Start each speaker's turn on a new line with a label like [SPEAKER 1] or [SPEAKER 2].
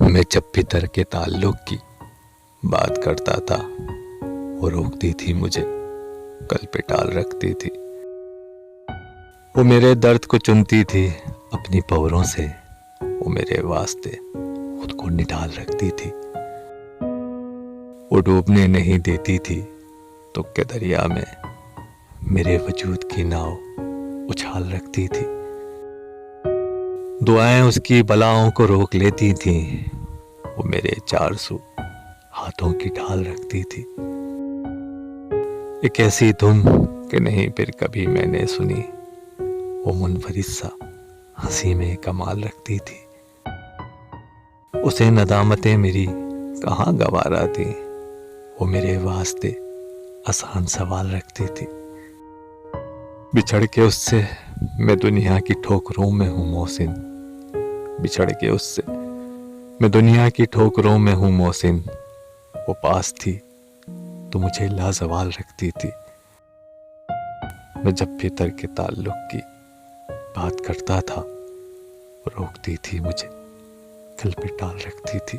[SPEAKER 1] मैं जब भी तर्क ताल्लुक की बात करता था, वो रोकती थी मुझे, कल पे टाल रखती थी। वो मेरे दर्द को चुनती थी अपनी पवरों से, वो मेरे वास्ते खुद को निडाल रखती थी। वो डूबने नहीं देती थी तो के दरिया में मेरे वजूद की नाव उछाल रखती थी। दुआएं उसकी बलाओं को रोक लेती थीं, वो मेरे चारसू हाथों की ढाल रखती थी। एक ऐसी धुन कि नहीं फिर कभी मैंने सुनी, वो मुनफरिद सा हंसी में कमाल रखती थी। उसे नदामतें मेरी कहाँ गवारा थी, वो मेरे वास्ते आसान सवाल रखती थी। बिछड़ के उससे मैं दुनिया की ठोकरों में हूँ मोहसिन, बिछड़ के उससे मैं दुनिया की ठोकरों में हूँ मोहसिन। वो पास थी तो मुझे लाजवाल रखती थी। मैं जब भी तर्क ताल्लुक की बात करता था, वो रोकती थी मुझे, कल पे टाल रखती थी।